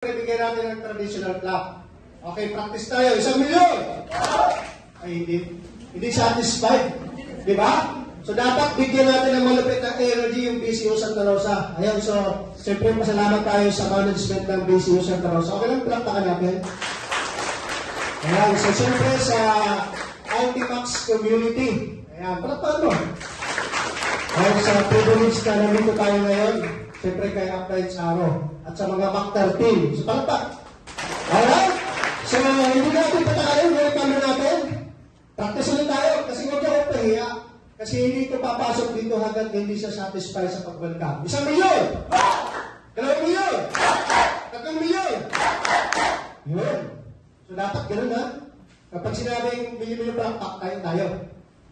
Bigyan natin ng traditional clap. Okay, practice tayo. 1,000,000! Ay, hindi satisfied. Di ba? So, dapat bigyan natin ng malupit na energy yung BCU Santa Rosa. Ayan, so, siyempre, masalamat tayo sa management ng BCU Santa Rosa. Okay lang, palakpakan natin. Ayan, so, siyempre, sa Ultimax Community. Ayan, palakpakan mo. Ayan, sa privilege na nandito tayo ngayon. Siyempre, kay Upright Arrow. At sa mga Mactar team. So, palakpak. Alright? So, hindi natin patakarin. Welcome natin. Practice ulit tayo. Kasi huwag ako pahiya. Kasi hindi ito papasok dito hanggang hindi siya satisfied sa pag-welcome. 1,000,000! 2,000,000! 3,000,000! Yun. So, dapat ganun ha. Kapag sinabing milyon palakpak tayo.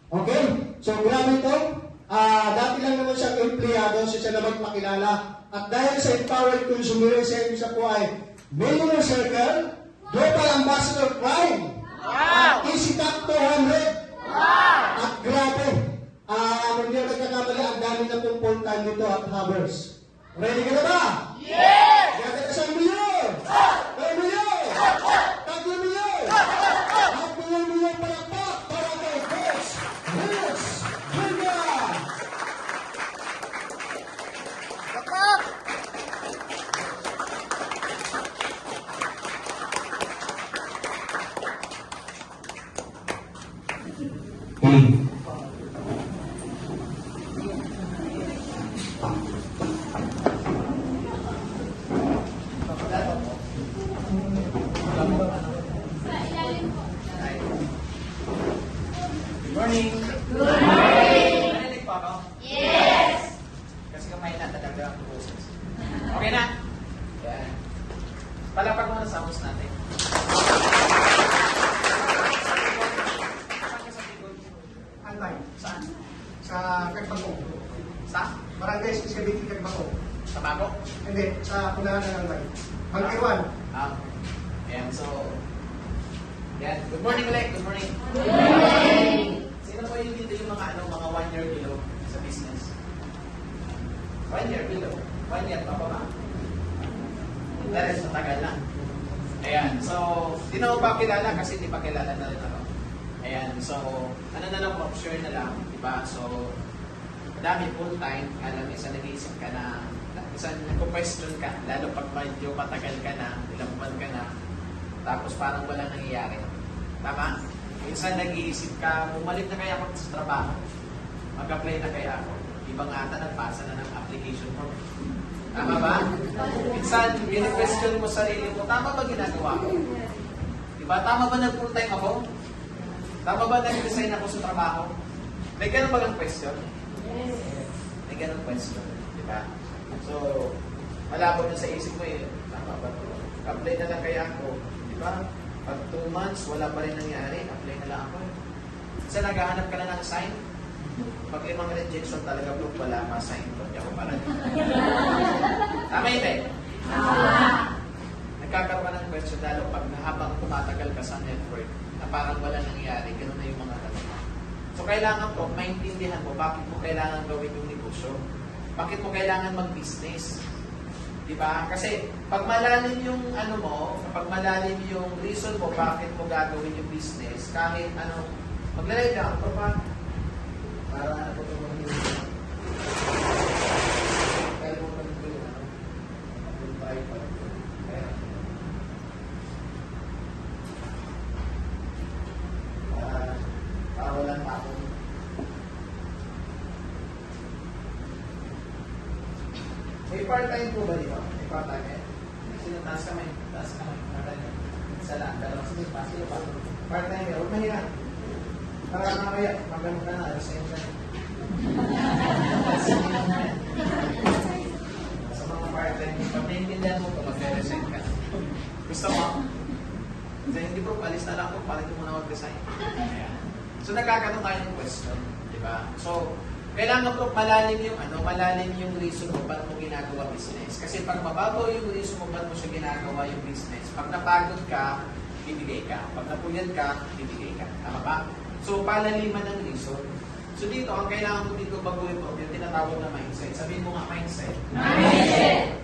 Okay? So, grabe ito. Dati lang naman siyang empleyado, siya naman makilala. At dahil sa empowered consumerism, siya po ay Millionaire Circle, Global Ambassador Prime, Easy Top 200, at grabe, hindi na nagkakamali, ang dami na pong full-time nito at hovers. Ready ka na ba? Yes! Gagawin ka 1,000,000! 2,000,000! 3,000,000! 4,000,000 palakpak para kay Coach Rich Villa! Morning! Good morning! Narinig po ako? Yes! Kasi kumain na talaga ang boses. Okay na? Yan. Palapag muna sa host natin. Saan ka sa Tigol? Anlay. Saan? Sa Kagbago. Sa? Barangay Speciality Kagbago. Sa Bago? Hindi, sa Punahan ng Anlay. Mag-iwan. Ayan, so... Yan. Good morning ulit. Good morning. Sino po yung dito yung mga 1 year below sa business? 1 year below. 1 year pa ba? That is matagal na. Ayan, so, di na ko pa kilala kasi di pa kilala na rin ako. Ayan, so, ano na lang po, share na lang, di ba? So, madami full time, alam, isa nag-iisip ka na, isa nag-question ka, lalo pag medyo matagal ka na, ilang buwan ka na, tapos parang walang nangyayari. Tama? Minsan nag-iisip ka, bumalik na kaya ako sa trabaho. Mag-apply na kaya ako. Ibang ata nagpasa na ng application form. Tama ba? Minsan, mini-question mo sarili mo, tama ba ginagawa ko? Diba? Tama ba nag-full time ako? Tama ba nag-resign ako sa trabaho? May ganun ba ang question? Yes. May ganun question. Diba? So, malabo na sa isip mo eh. Tama ba ito? Apply na lang kaya ako. Diba? Pag 2 months, wala pa rin nangyari, apply na lang ako. Kasi naghahanap ka na ng sign. Pag 5 rejection talaga bro, wala pa sign ko. Hindi ako parang. Tama yun eh? Nagkakaroon ka ng question lalo pag habang tumatagal ka sa network na parang wala nangyari, ganoon na yung mga tanong. So kailangan po, maintindihan mo bakit mo kailangan gawin yung negosyo. Bakit mo kailangan mag-business. Diba? Kasi pag malalim yung pag malalim yung reason mo bakit mo gagawin yung business, kahit maglalay ka, para ano po ito kaya mo pa ito para walang ako. May part-time po ba dito? May part-time eh? Sino taas kamay? Taas kamay. Part-time. Isa lang. Dalawa. Sige pa. Sige pa. Part-time eh. Huwag mahirap. Para mamaya. Magano ka na. Resign ka na. Sa mga part-time. Pag naiintindihan mo ito, mag-resign ka. Gusto mo? Kasi hindi po. Alis na lang po. Para hindi mo na mag-resign. So nagkakaroon tayo ng question. Diba? So, kailangan po malalim yung reason mo ba't mo ginagawa business. Kasi pag mababaw yung reason mo ba't mo siya ginagawa yung business, pag napagod ka, bibigay ka. Pag napuyat ka, bibigay ka. Tama ba? So, palaliman ng reason. So dito, ang kailangan mo dito baguhin po, yung tinatawag na mindset. Sabihin mo nga, mindset.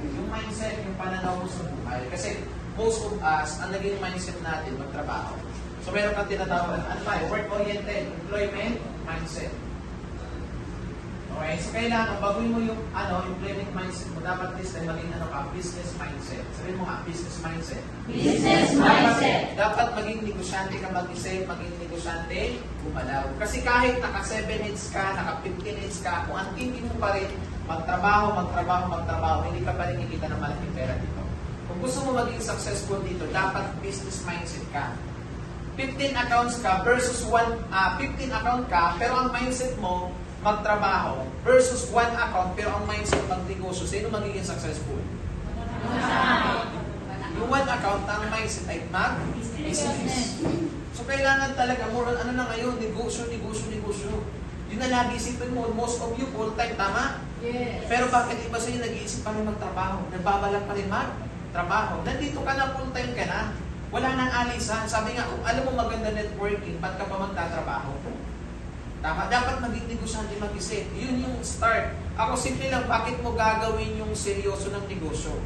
Yung mindset, yung pananaw mo sa buhay. Kasi most of us, ang naging mindset natin, magtrabaho. So meron kang tinatawag na, ano ba, work-oriented, employment, mindset. Okay, so kailangan, baguhin mo yung employment mindset mo. Dapat this time, maging business mindset. Sabihin mo nga, business mindset. Dapat maging negosyante ka mag-isip, maging negosyante, gumalaw. Kasi kahit naka 7 hits ka, naka 15 hits ka, kung ang thinking mo pa rin, magtrabaho, hindi ka pa rin kikita ng malaking pera dito. Kung gusto mo maging successful dito, dapat business mindset ka. 15 accounts ka versus 15 account ka, pero ang mindset mo, magtrabaho versus 1 account pero ang mindset magnegosyo. Sino magiging successful? Yung 1 account, ang mindset ay mag-business. So kailangan talaga, more on ngayon, negosyo. Yun na lagi isipin mo, most of you full-time, tama? Yes. Pero bakit iba sa'yo nag-iisip pa rin magtrabaho? Nagbabalak pa rin magtrabaho. Nandito ka na, full-time ka na. Wala nang alisan. Sabi nga, kung alam mo maganda networking, ba't ka pa magtatrabaho? Tama, dapat maging negosyante mag-isip. Yun yung start. Ako simple lang, bakit mo gagawin yung seryoso ng negosyo?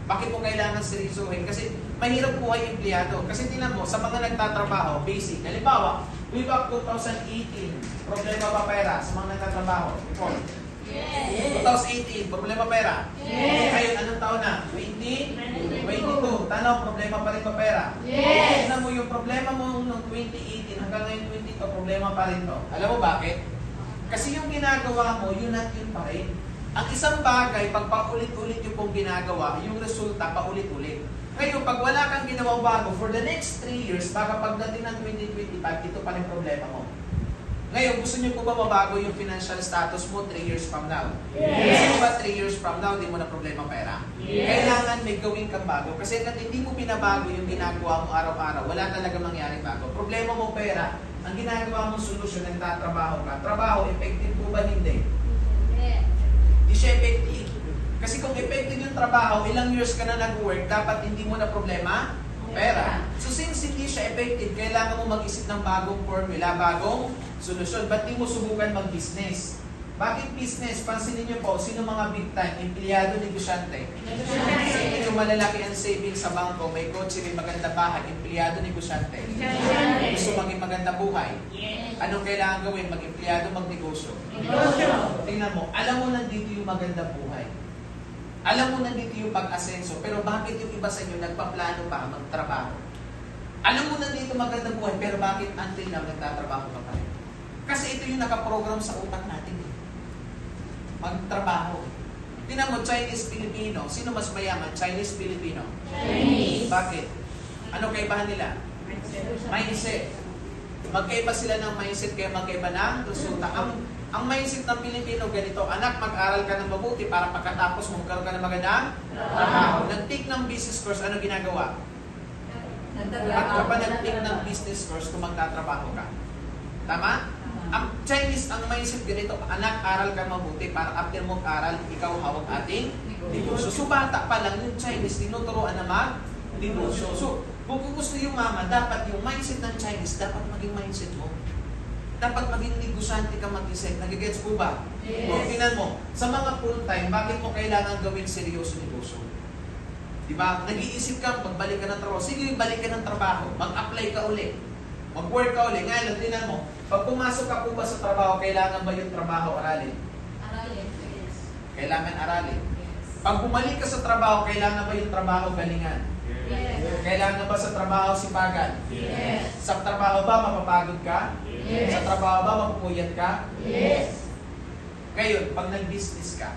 Bakit mo kailangan seryosohin? Kasi mahirap buhay empleyado. Kasi tingnan mo, sa mga nagtatrabaho, basic. Halimbawa, way back 2018, problema ba pera sa mga nagtatrabaho? Report. Yes. 2018, problema pera. Yes. Ngayon, anong taon na? 2022. Tanaw, problema pa rin ba pera? Yes. Tingnan mo yung problema mo noong 2018 hanggang ngayon 22, problema pa rin to. Alam mo bakit? Kasi yung ginagawa mo, yun at yun pa rin. Ang isang bagay, pag paulit-ulit yung pong ginagawa, yung resulta paulit-ulit. Ngayon, pag wala kang ginawang bago, for the next 3 years, baka pagdating ng 2025, ito pa rin problema mo. Ngayon, gusto niyo po ba mabago yung financial status mo 3 years from now? Yes. Gusto mo ba 3 years from now, di mo na problema pera? Yes. Kailangan may gawin kang bago. Kasi kung hindi mo pinabago yung ginagawa mo araw-araw, wala talaga mangyaring bago. Problema mo pera, ang ginagawa mong solusyon, nagtatrabaho ka. Trabaho, effective po ba hindi? Di siya effective. Kasi kung effective yung trabaho, ilang years ka na nag-work, dapat hindi mo na problema pera. So since hindi siya effective, kailangan mo mag-isip ng bagong formula, bagong solusyon. Ba't di mo subukan mag-business? Bakit business? Pansinin niyo po, sino mga big time? Empleyado, negosyante. Sino yung malalaki ang savings sa bangko, may kotse, may maganda bahay, empleyado, negosyante. Gusto maging maganda buhay. Anong kailangan gawin? Mag-empleyado, magnegosyo. Tingnan mo, alam mo nandito yung maganda buhay. Alam mo nandito yung pag-asenso, pero bakit yung iba sa inyo nagpaplano pa magtrabaho? Alam mo nandito maganda buhay, pero bakit until now nagtatrabaho ka pa rin? Kasi ito yung nakaprogram sa utak natin. Magtrabaho. Tingnan mo, Chinese-Filipino. Sino mas mayaman? Chinese-Filipino? Chinese. Bakit? Ano kaibahan nila? Mindset. Magkaiba sila ng mindset kaya magkaiba ng resulta. Ang mindset ng Pilipino ganito, anak, mag-aral ka ng mabuti para pagkatapos mo magkaroon ka ng magandang trabaho. Nag-take ng business course, ano ginagawa? At kapag nag-take ng business course, kung magtatrabaho ka. Tama? Ang Chinese, ang mindset ganito, anak, aral ka mabuti para after mo aral, ikaw hawak ating negosyo. So bata pa lang yung Chinese, tinuturoan na mag-negosyo. So, kung gusto yung mama, dapat yung mindset ng Chinese, dapat maging mindset mo. Dapat maging negosyante ka mag-isip. Nagigets po ba? Yes. Kung tingnan mo, sa mga full-time, bakit mo kailangan gawin seryoso negosyo? Diba? Nag-iisip ka, magbalik ka ng trabaho. Sige, balik ka ng trabaho. Mag-apply ka uli. Mag-work ka uli. Ngayon, tingnan mo, pag pumasok ka po ba sa trabaho, kailangan ba yung trabaho aralin? Kailangan aralin. Pag bumalik ka sa trabaho, kailangan ba yung trabaho galingan? Kailangan ba sa trabaho sipagan? Yes. Sa trabaho ba mapapagod ka? Yes. Sa trabaho ba mapupuyat ka? Yes. Ngayon, pag nag-business ka,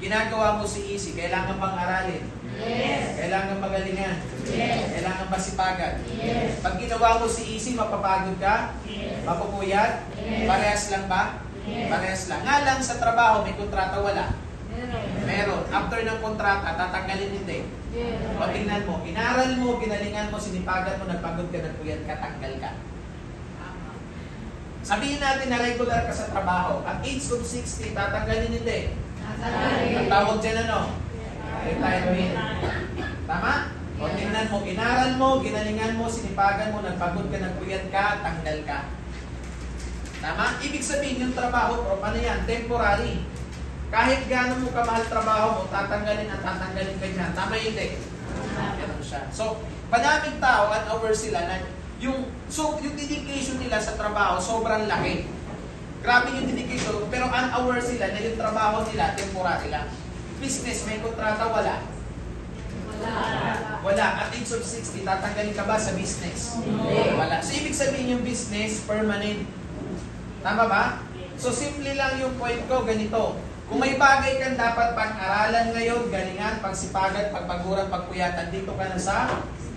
ginagawa mo si easy, kailangan bang aralin? Yes. Kailangan magalingan? Yes. Kailangan ba sipagan? Yes. Pag ginawa mo si easy, mapapagod ka? Yes. Mapupuyat? Yes. Parehas lang ba? Yes. Parehas lang. Nga lang sa trabaho, may kontrata wala. Meron. After ng kontrata, tatanggalin hindi. O tingnan mo, inaral mo, ginalingan mo, sinipagan mo, nagpagod ka, nagpuyat ka, tanggal ka. Sabihin natin na regular ka sa trabaho. At age of 60, tatanggalin hindi. Ang tawag dyan ano? Retirement. Tama? O tingnan mo, inaral mo, ginalingan mo, sinipagan mo, nagpagod ka, nagpuyat ka, tanggal ka. Tama? Ibig sabihin yung trabaho, Prof, ano yan? Temporary. Kahit gaano mo kamahal trabaho mo, tatanggalin at tatanggalin ka dyan. Tama yun, hindi? Ganun siya. So, madaming tao at aware sila na yung dedication nila sa trabaho sobrang laki. Grabe yung dedication, pero unaware sila na yung trabaho nila temporary lang. Business, may kontrata, wala. Wala. At age of 60, tatanggalin ka ba sa business? Wala. So, ibig sabihin yung business, permanent. Tama ba? So, simple lang yung point ko, ganito. Kung may bagay kang dapat pag-aralan ngayon, galingan, pagsipagan, pagpaguran, pagpuyatan, dito ka na sa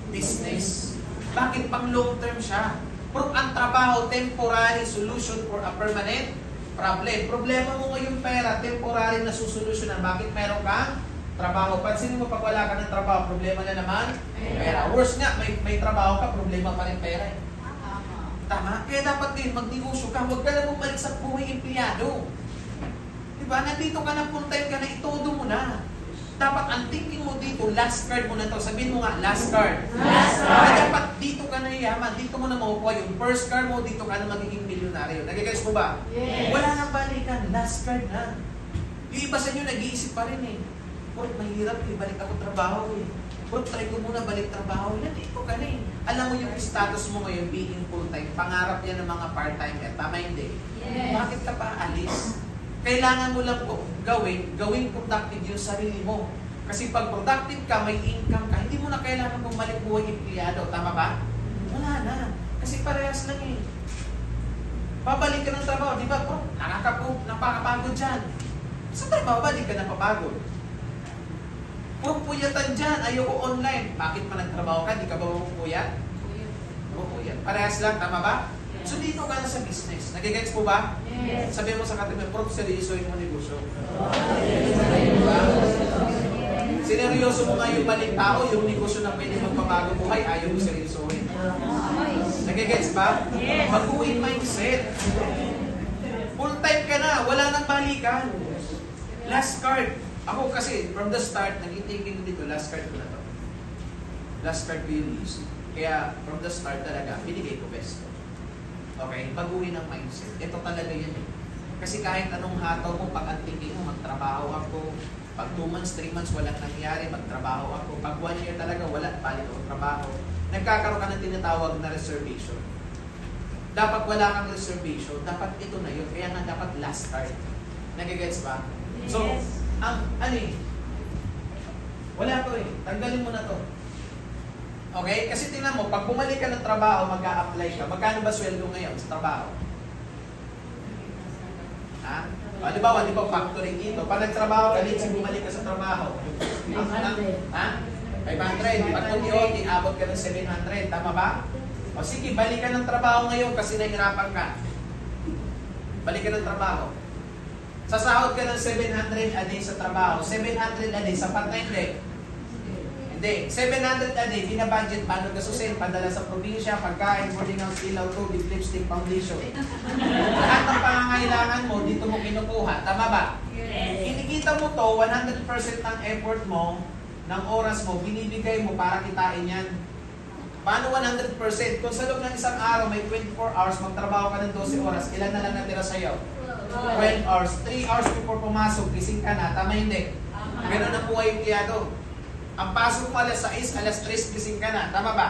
business. Bakit pang long term siya? Pero ang trabaho, temporary solution for a permanent problem. Problema mo ngayong pera, temporary na susolusyonan. Bakit meron kang trabaho? Pansinin mo pag wala ka ng trabaho, problema na naman? Pera. Worse nga, may trabaho ka, problema pa rin pera eh. Tama? Kaya dapat din, magnegosyo ka, huwag ka na bumalik sa buhay empleyado. Diba? Nandito ka na, full time ka na, itodo mo na. Dapat ang thinking mo dito, last card mo na to. Sabihin mo nga, last card. Last card. Dapat dito ka na yaman, dito mo na makukuha yung first card mo, dito ka na magiging milyonaryo. Nagigets mo ba? Yes. Wala nang balikan, last card na. Yung iba sa inyo, nag-iisip pa rin eh. Puro, mahirap eh, balik ako trabaho eh. Puro, try ko muna balik trabaho. Nandito ka na eh. Alam mo yung status mo ngayon, being full-time, pangarap yan ng mga part-time yan. Tama hindi? Yes. Bakit ka pa alis? Kailangan mo lang po gawing productive yung sarili mo. Kasi pag productive ka, may income ka, hindi mo na kailangan bumalik buhay empleyado. Tama ba? Wala na. Kasi parehas lang eh. Babalik ka ng trabaho, di ba po? Nakakapagod dyan. Sa trabaho ba, di ka napapagod? Puro puyatan dyan, ayoko online. Bakit pa nagtrabaho ka, di ka ba pupuyat? Pupuyat. Parehas lang, tama ba? So dito ka na sa business. Nagigets po ba? Yes. Sabihin mo sa katimin, Prof, seryosoin mo negosyo. Sineryoso mo nga yung maling tao, yung negosyo na pwede magpabago buhay, ayaw mo seryosoin. Nagigets ba? Yes. Mag-uwing mindset. Full time ka na, wala nang balikan. Last card. Ako kasi, from the start, naging thinking ko dito, last card ko na to. Last card ko yung list. Kaya, from the start talaga, binigay ko best. Okay, pag-uwi ng mindset. Ito talaga yan eh. Kasi kahit anong hataw mo, pag ang thinking mo, magtrabaho ako. Pag 2 months, 3 months, walang nangyari, magtrabaho ako. Pag 1 year talaga, wala, balik ako trabaho. Nagkakaroon ka ng tinatawag na reservation. Dapat wala kang reservation, dapat ito na yun. Kaya nga dapat last card. Nagigets ba? So, Yes. ano eh, wala to eh. Tanggalin mo na to. Okay? Kasi tingnan mo, pag bumalik ka ng trabaho, mag-a-apply ka. Magkano ba sweldo ngayon sa trabaho? Ha? Halimbawa, di ba factory dito? Pag nagtrabaho ka, let's say bumalik ka sa trabaho. Ha? 500. Pag unti-unti, abot ka ng 700. Tama ba? O sige, balik ka ng trabaho ngayon kasi nahirapan ka. Balik ka ng trabaho. Sasahod ka ng 700 a day sa trabaho. 700 a day, sapat na hindi? Hindi. 700 a day, binabudget, paano gasusin, padala sa probinsya, pagkain, boarding house, ilaw, tubig, lipstick, foundation. Lahat ng pangangailangan mo, dito mo kinukuha. Tama ba? Yes. Inikita mo to, 100% ng effort mo, ng oras mo, binibigay mo para kitain yan. Paano 100%? Kung sa loob ng isang araw, may 24 hours, magtrabaho ka ng 12 oras, ilan na lang natira sa'yo? 12 hours. 3 hours before pumasok, gising ka na. Tama hindi? Ganun ang buhay empleyado. Ang pasok mo alas 6, alas 3, gising ka na. Tama ba?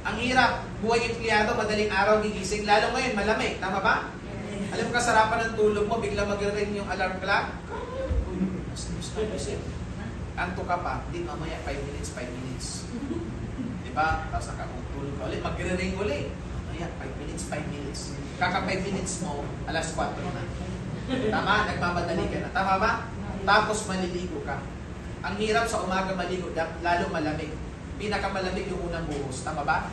Ang hirap, buhay empleyado, madaling araw gigising. Lalo ngayon, malamig. Tama ba? Alam mo, kasarapan ng tulog mo, bigla mag-ring yung alarm clock. Anto ka pa, di mamaya 5 minutes, 5 minutes. Diba? Tapos nakakutulog ka ulit, mag-ring ulit. Mamaya 5 minutes, 5 minutes. Kaka 5 minutes mo, alas 4 na. Tama? Nagmamadali ka na. Tama ba? Tapos maliligo ka. Ang hirap sa umaga maligo, lalo malamig. Pinakamalamig yung unang buhos. Tama ba?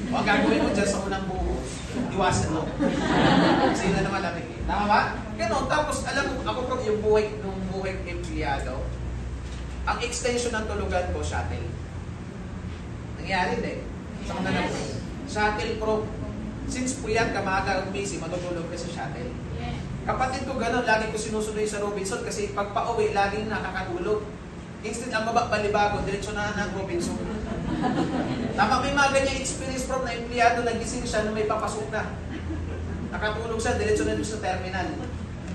O ang gagawin mo dyan sa unang buhos, iwasan mo. Kasi yun na malamig eh. Tama ba? Ganun. Tapos alam mo, ako po yung buhay empleyado, ang extension ng tulugan ko, shuttle. Nangyari din. Sa mga na po. Shuttle pro. Since puyat ka, maaga busy, matutulog ka sa shuttle. Kapatid ko gano'n, lagi ko sinusunod sa Robinson kasi pag pauwi, laging nakakatulog. Instead, ang baba, balibago, diretsyo na ng Robinson. Tama, may mga ganyan experience from na empleyado, nagising siya na may papasok na. Nakatulog siya, diretso na doon sa terminal.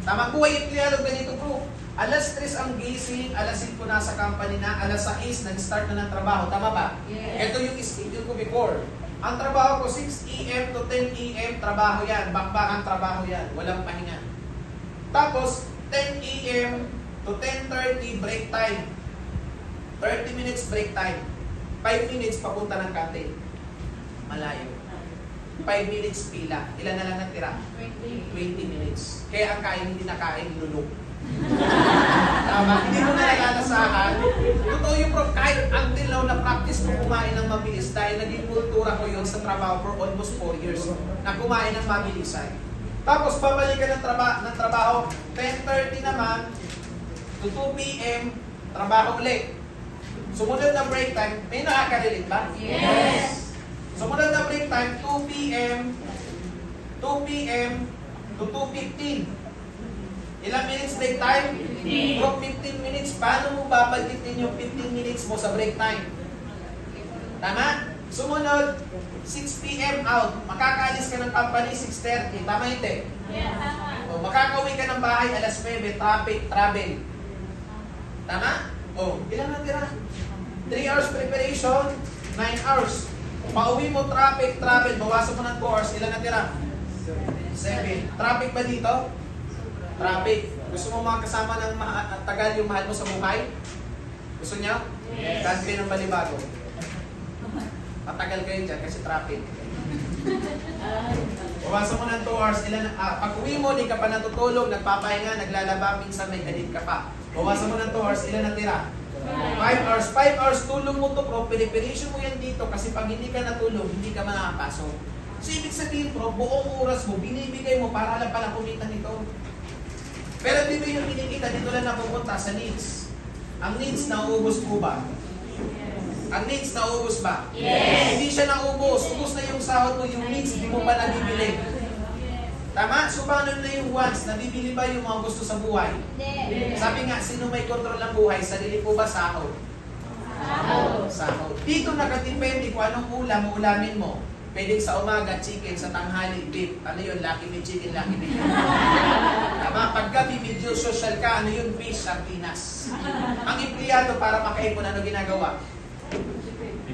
Tamang buhay empleyado, ganito bro. Alas 3 ang gising, alas 5 nasa company na, alas 6 nag-start na ng trabaho. Tama ba? Yes. Ito yung schedule ko before. Ang trabaho ko, 6 a.m. to 10 a.m. trabaho yan. Bakbakan trabaho yan. Walang pahinga. Tapos, 10 a.m. to 10:30 break time. 30 minutes break time. 5 minutes papunta ng kantin. Malayo. 5 minutes pila. Ilan na lang natira? 20 minutes. Kaya ang kain, hindi nakain, lulok. Tama? Hindi mo nalalasahan. Totoo yung bro, kahit until now na practice ko kumain ng mabilis dahil naging kultura ko yun sa trabaho for almost 4 years na kumain ng mabilisan. Tapos babalik ka ng trabaho, 10:30 naman to 2 p.m. trabaho ulit. Sumunod na break time, may nakaka-relate ba? Yes. Sumunod na break time, 2 p.m. to 2:15. Ilang minutes break time? 15. Bro, 15 minutes. Paano mo babalitin yung 15 minutes mo sa break time? Tama? Sumunod, 6 p.m. out. Makakaalis ka ng company, 6:30. Tama hindi? Yes. O, makakauwi ka ng bahay, alas 9, traffic, travel. Tama? O, ilan na tira? 3 hours preparation, 9 hours. Pauwi mo, traffic, travel, bawasan mo ng 2 hours, ilan na tira? 7. Traffic ba dito? Traffic. Gusto mo mga kasama ng tagal yung mahal mo sa buhay? Gusto niya? Yes. Country ng Balibago. Matagal kayo dyan kasi traffic. Bawasan mo ng 2 hours, ilan, pag uwi mo, di ka pa natutulog, nagpapahinga, naglalaba, minsan may galit ka pa. Bawasan mo ng 2 hours, ilan na tira? 5 hours. 5 hours, tulong mo to bro, preparation mo yan dito kasi pag hindi ka natulog, hindi ka makakapasok. So ibig sabihin bro, buong oras mo, binibigay mo para lang pala kumita nito. Pero dito yung kinikita, dito lang napupunta sa needs. Ang needs, nauubos po ba? Ang needs, nauubos ba? Yes. Hindi siya naubos. Ubos na yung sahod mo, yung needs, hindi mo pa nabibili. Tama? So paano na yung wants? Nabibili ba yung mga gusto sa buhay? Sabi nga, sino may kontrol ng buhay? Sarili po ba sahod? Sahod. Dito nakadepende kung anong ulam o ulamin mo. Pwedeng sa umaga, chicken, sa tanghali, beef. Ano yun? Lucky meat chicken, lucky meat. Tama? Paggabi, medyo social ka, ano yun? Fish, sardinas. Ang empleyado para makaipon, ano ginagawa?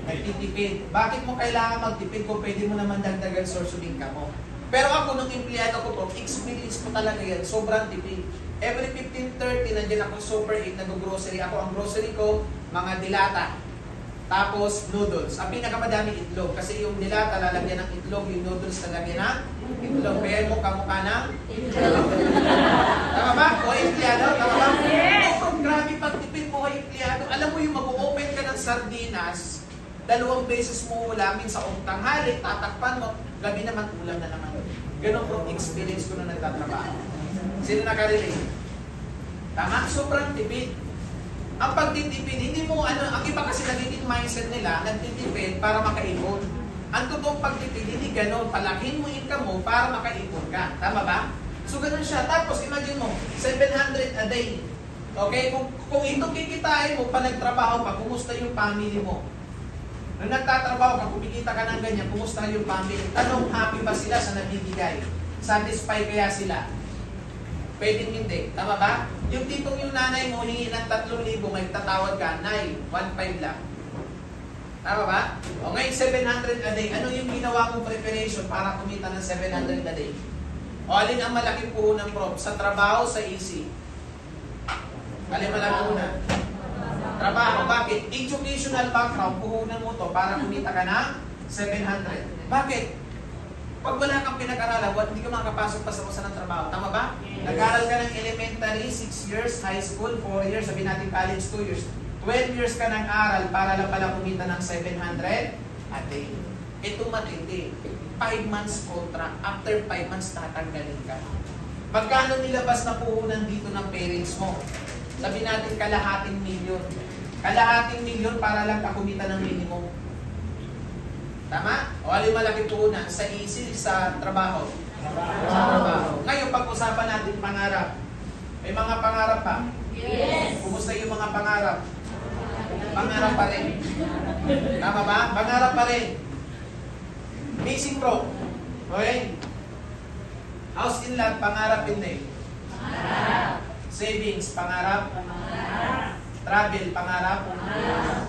Nagtitipid. Bakit mo kailangan magtipid kung pwede mo naman dagdagan source of income mo? Pero ako, nung empleyado ko po, experience ko talaga yan, sobrang tipid. Every 15:30, nandiyan ako Super 8, nag-grocery. Ako, ang grocery ko, mga dilata. Tapos, noodles. Ang pinakamadami itlog. Kasi yung dilata, lalagyan ng itlog, yung noodles, lalagyan ng itlog. Kaya mo kamukha ng itlog. Tama ba? O empleyado? Tama ba? Yes! Oh, grabe pagtipid mo kay empleyado. Alam mo yung mag-open ka ng sardinas, 2 beses mo ulamin sa tanghali, tatakpan mo, gabi naman ulam na naman. Ganon bro, experience ko na nagtatrabaho. Sino nakarelate? Tama? Sobrang tipid. Ang pagtitipid, hindi mo ang iba kasi nagiging mindset nila, nagtitipid para makaipon. Ang totoong pagtipid, hindi ganon. Palakin mo income mo para makaipon ka. Tama ba? So ganon siya. Tapos imagine mo, 700 a day. Okay? Kung ito kikitain mo pa nagtrabaho pa, kumusta yung family mo? Nung nagtatrabaho ka, kumikita ka ng ganyan, kumusta yung family? Tanong, happy ba sila sa nabibigay? Satisfy kaya sila? Pwedeng hindi. Tama ba? Yung tipong yung nanay mo, hingi ng 3,000, may tatawad ka, nay, 1,500 lang. Tama ba? O ngayon, 700 a day. Ano yung ginawa mong preparation para kumita ng 700 a day? O alin ang malaking puhunan, bro? Sa trabaho, sa easy? Alin malaking puhunan? Trabaho. Bakit? Educational background, puhunan mo to para kumita ka ng 700. Bakit? Pag wala kang pinag-aralan, hindi ka makakapasok pa sa ng trabaho. Tama ba? Nag-aral ka ng elementary, 6 years, high school, 4 years, sabi natin college, 2 years. 12 years ka ng aral para lang pala kumita ng 700 a day. Ito matindi. 5 months contract. After 5 months, tatanggalin ka. Magkano nilabas na puhunan dito ng parents mo? Sabi natin kalahating milyon. Kalahating milyon para lang ka kumita ng minimum. Tama? O alin malaki puhunan? Sa easy, sa trabaho? Trabaho. Ngayon, pag-usapan natin pangarap. May mga pangarap pa? Yes. Kumusta yung mga pangarap? Pangarap pa rin. Tama ba? Pangarap pa rin. Basic pro. Okay? House in lot, pangarap hindi. Pangarap. Savings, pangarap. Pangarap. Travel, pangarap. Pangarap.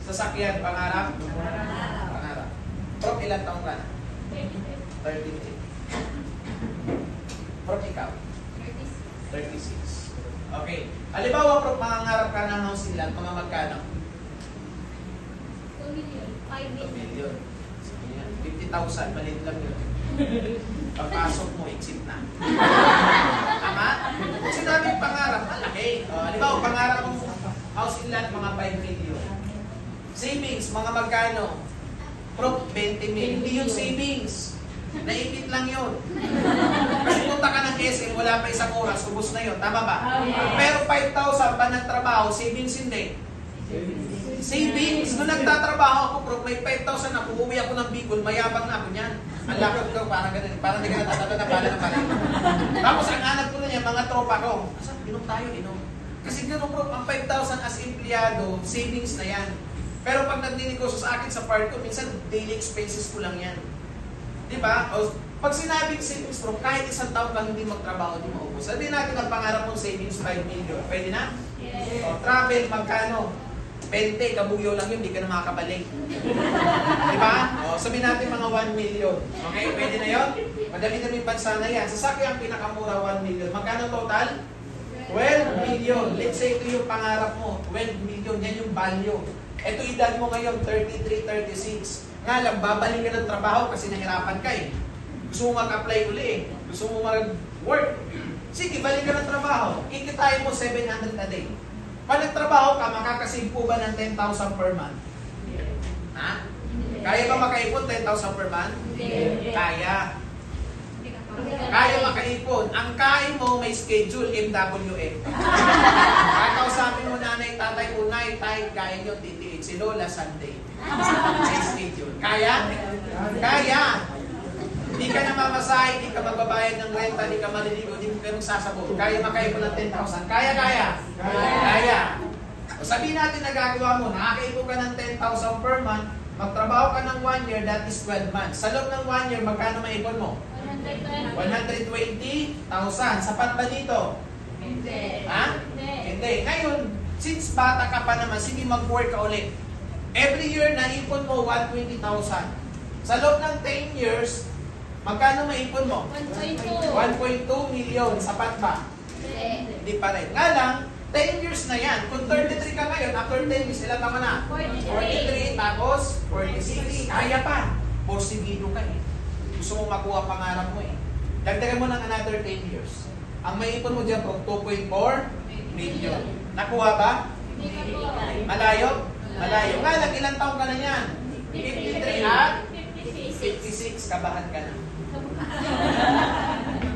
Sasakyan, pangarap. Pangarap. Pangarap. Prof, ilan taong ka na? 33. Prof, ikaw? 36. Okay. Halimbawa, Prof, mangangarap ka ng house in lot, mga magkano? 2 million. 5 2 million. million. Sige yan. 50,000, maliit lang yun. Pagpasok mo, exit na. Tama? Sinabing pangarap, malaki. Halimbawa, pangarap mo house in lot, mga 5 million. Savings, mga magkano? Prof, 20 million. Hindi yun savings. Naipit lang yun. Kasi punta ka ng SM, wala pa isang oras, ubos na yun. Tama ba? Pero 5,000 pa nagtrabaho, savings hindi. Savings. Nung nagtatrabaho ako, Prof, may 5,000 ako, uuwi ako ng Bicol, mayabang na ako niyan. Ang lakad ko, parang ganun, parang hindi ka natatalo na pala ng pala. Tapos ang anak ko na niya, mga tropa ko, asa, inom tayo, inom. Kasi gano'n, Prof, ang 5,000 as empleyado, savings na yan. Pero pag nagninegosyo sa akin sa part ko, minsan daily expenses ko lang yan. Di ba? O, pag sinabing savings, Prof, kahit isang taon kang hindi magtrabaho, hindi maubos. Sabihin natin ang pangarap mong savings 5 million. Pwede na? Yes. O, travel, magkano? 20, kabugyo lang yun, hindi ka na makakabalik. Di ba? O, sabihin natin mga 1 million. Okay, pwede na yun? Madami-dami bansa na yan. Sasakyan ang pinakamura 1 million. Magkano total? 12 million. Let's say ito yung pangarap mo. 12 million. Yan yung value. Ito edad mo ngayon, 33, 36. Nga lang, babalik ka ng trabaho kasi nahirapan ka eh. Gusto mo mag-apply uli eh. Gusto mo mag-work. Sige, balik ka ng trabaho. Ikitain mo 700 a day. Pag nagtrabaho ka, makakasave po ba ng 10,000 per month? Ha? Kaya ba makaipon 10,000 per month? Kaya. Kaya makaipon. Ang kain mo may schedule, MWF. Kakausapin mo nanay, tatay, unay, tay, kaya nyo titiid. Si Lola, Sunday. May schedule. Kaya? Kaya. Hindi ka na mamasahe, hindi ka magbabayad ng renta, hindi ka maliligo, hindi ka magsasabot. Kaya makaipon ng 10,000. Kaya, kaya. Kaya. O sabihin natin na gagawa mo, nakakaipon ka ng 10,000 per month, magtrabaho ka ng 1 year, that is 12 months. Sa loob ng 1 year, magkano maipon mo? 120,000. Sapat ba dito? Hindi. Ha? Hindi. Ngayon, since bata ka pa naman, sige mag-work ka ulit. Every year, naipon mo 120,000. Sa loob ng 10 years, magkano maipon mo? 1.2. 1.2 million. Sapat ba? Hindi pa rin. Nga lang, 10 years na yan. Kung 33 ka ngayon, after 10 years, ilan ka na? 43. Tapos, 46. Kaya pa. Porsigido ka eh. Gusto mo makuha pangarap mo eh. Dagdagan mo ng another 10 years. Ang maipon mo dyan, 2.4 million. Nakuha ba? Malayo? Malayo. Nga lang, ilang taong ka na yan? 53 at 56. Kabahan ka na.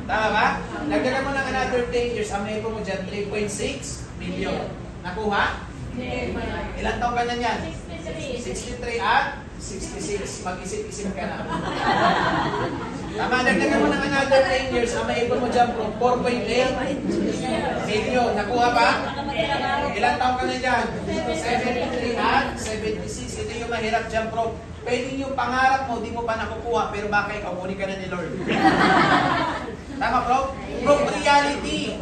Tama ba? Dagdagan mo ng another 10 years. Ang maipon mo dyan, 3.6 million. Nakuha? Ilang taong ka na yan? 63 at 66. Mag-isip-isip ka na. Tama, dagdagan mo ng another 10 years. Ang maipon mo dyan, 4.8 million. Nakuha ba? Ilang taong ka na dyan? 73 at 76. Ito yung mahirap dyan, Prof. Pwede yung pangarap mo, di mo pa nakukuha, pero baka ikaw, kunin ka na ni Lord. Tama, Prof? Prof, reality.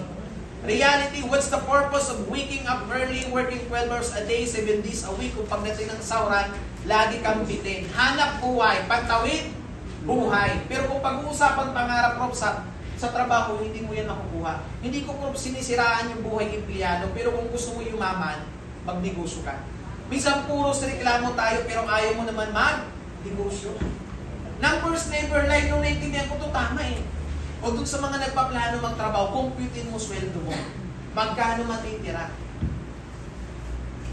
Reality, what's the purpose of waking up early, working 12 hours a day, 7 days a week, kung pagdating ng sauran, lagi kang bitin. Hanap buhay, pagtawid, buhay. Pero kung pag-uusapan pangarap, Prof, sa trabaho, hindi mo yan makukuha. Hindi ko, Prof, sinisiraan yung buhay empleyado, pero kung gusto mo yumaman, magnegosyo ka. Minsan puros reklamo tayo, pero ayaw mo naman mag-negosyo. Numbers never lie. Nung naintindihan ko ito, tama eh. O dun sa mga nagpaplano magtrabaho, computein mo sweldo mo. Magkano matitira?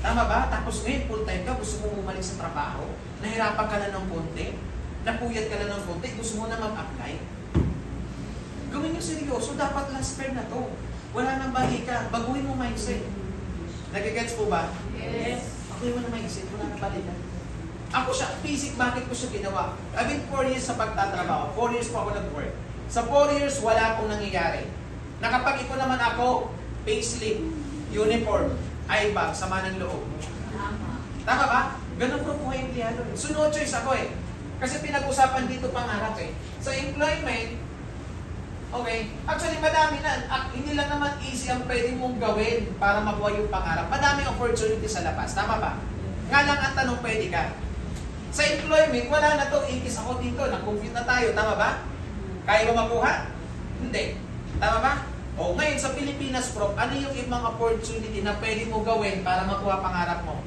Tama ba? Tapos ngayon, full time ka, gusto mo bumalik sa trabaho, nahirapan ka na ng konti, napuyat ka na ng konti, gusto mo na mag-apply. Gawin nyo seryoso, dapat last pair na to. Wala nang balika, baguhin mo mindset. Nagigets po ba? Yes. Baguhin mo na mindset, wala nang balika. Ako siya, basic, bakit ko siya ginawa? I've been 4 years sa pagtatrabaho, 4 years po ako nag-work. Sa 4 years, wala akong nangyayari. Nakapag-ipon naman ako, payslip, uniform, eye bag, sama ng loob. Tama ba? Ganun po buhay empleyado. So no choice ako eh. Kasi pinag-usapan dito pangarap eh. Sa employment, Okay? Actually, madami na. Hindi lang naman easy ang pwede mong gawin para mabuhay yung pangarap. Madaming opportunity sa labas. Tama ba? Nga lang ang tanong, pwede ka. Sa employment, wala na to. Ikis ako dito. Nag-compute na tayo. Tama ba? Kaya ba makuha? Hindi. Tama ba? O, ngayon sa Pilipinas, Prof, ano yung ibang opportunity na pwede mo gawin para makuha pangarap mo?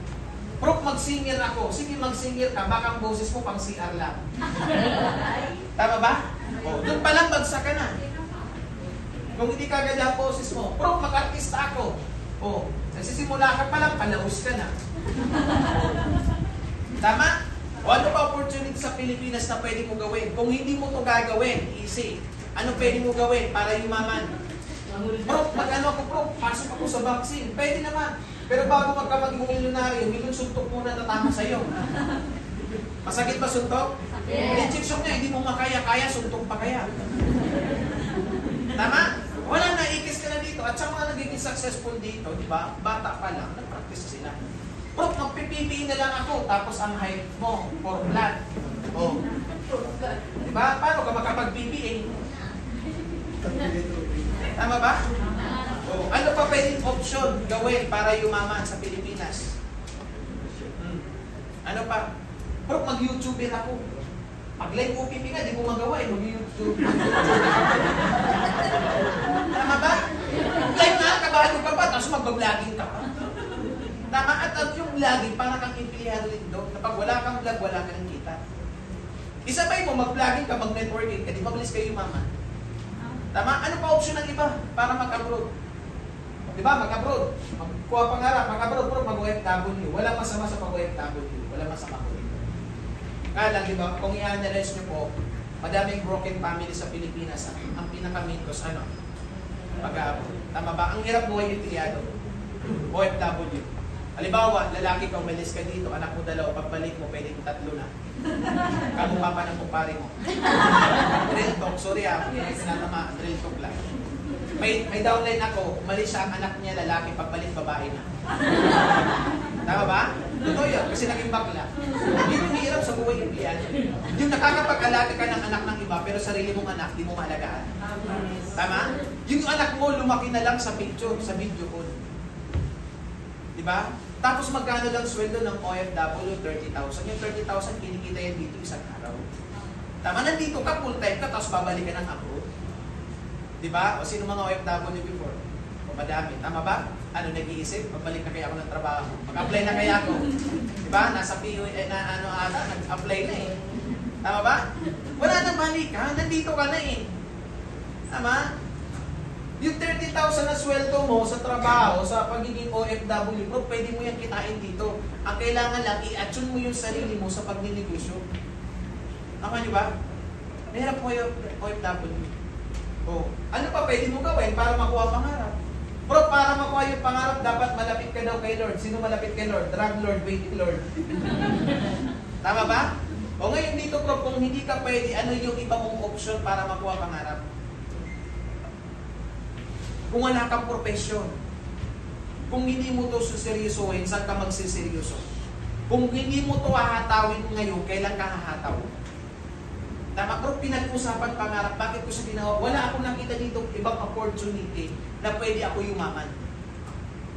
Prof, mag-singer ako. Sige, mag-singer ka. Baka ang boses mo pang CR lang. Tama ba? O, doon pa lang bagsak ka na. Kung hindi ka ganda ang boses mo, Prof, mag-artista ako. O, nagsisimula ka pa lang, palaus ka na. Tama? O ano pa opportunity sa Pilipinas na pwede mo gawin? Kung hindi mo ito gagawin, easy. Ano pwede mo gawin para yumaman? Prof, mag-ano ako, Prof, pasok ako sa vaccine. Pwede naman. Pero bago maging milyonaryo, milyon suntok muna tatama sa'yo. Masakit ba suntok? Injection niya, hindi mo makaya-kaya, suntok pa kaya. Tama? Wala na, ikis ka na dito. At sa mga nagiging successful dito, di ba? Bata pa lang, nag-practice sila. Prof, magpipipiin na lang ako, tapos ang height mo, 4 flat. Oh. Di ba? Paano ka makapag-PPA? Tama ba? Oh. Ano pa pwedeng option gawin para yumaman sa Pilipinas? Ano pa? Prof, mag-YouTuber ako. Pag-live OPP nga, di mo magawa eh, mag-YouTube. Tama ba? Live na, kabado ka pa, tapos mag-vlogging ka pa. Tama, at yung vlogging, parang kang empleyado rin doon. Kapag wala kang vlog, wala ka ng kita. Isabay mo, mag-vlogging ka, mag-networking ka, di mabilis kayo yumaman. Tama? Ano pa option ng iba para mag-abroad? Di ba? Mag-abroad. Kuha pangarap, mag-abroad, pero mag-OFW. Wala masama sa pag-OFW. Wala masama ko dito. Kaya lang, di ba? Kung i-analyze nyo po, madaming broken family sa Pilipinas. Ang pinaka-main cause, ano? Pag-abroad. Tama ba? Ang hirap buhay empleyado. OFW. Halimbawa, lalaki ka, umalis ka dito, anak mo 2, pagbalik mo, pwede 3 na. Kamukha pa ng kumpare mo. Drill talk, sorry hindi sinatama, drill talk lang. May downline ako, umalis siya, ang anak niya lalaki, pagbalik babae na. Tama ba? Totoo yun, kasi naging bakla. Yun yung hirap sa buhay empleyado. Yung nakakapag-alaga ka ng anak ng iba, pero sarili mong anak, di mo maalagaan. Tama? Yung anak mo, lumaki na lang sa picture, sa video call. Diba? Tapos magkano lang sweldo ng OFW? 30,000. Yung 30,000 kinikita yan dito isang araw. Tama, nandito ka, full time ka, tapos babalik ka ng abroad. Diba? O sino mga OFW before? O madami. Tama ba? Ano nag-iisip? Magbalik na kaya ako ng trabaho. Mag-apply na kaya ako. Diba? Nasa PUA na ano ata, nag-apply na eh. Tama ba? Wala na balik ha? Nandito ka na eh. Tama? Yung 30,000 na sweldo mo sa trabaho, sa pagiging OFW, bro, pwede mo yan kitain dito. Ang kailangan lang, i-attune mo yung sarili mo sa pagninegosyo. Tama nyo ba? Mahirap po yung OFW. Oh. Ano pa pwede mo gawin para makuha pangarap? Bro, para makuha yung pangarap, dapat malapit ka daw kay Lord. Sino malapit kay Lord? Drug Lord, waiting Lord. Tama ba? O ngayon dito, bro, kung hindi ka pwede, ano yung iba mong option para makuha pangarap? Kung wala kang profesyon, kung hindi mo ito suseryosohin, saan ka magsiseryoso? Kung hindi mo ito hahatawin ngayon, kailan ka hahataw? Tama, pero pinag-usapan pangarap, bakit ko siya ginawa? Wala akong nakita dito ibang opportunity na pwede ako yumaman.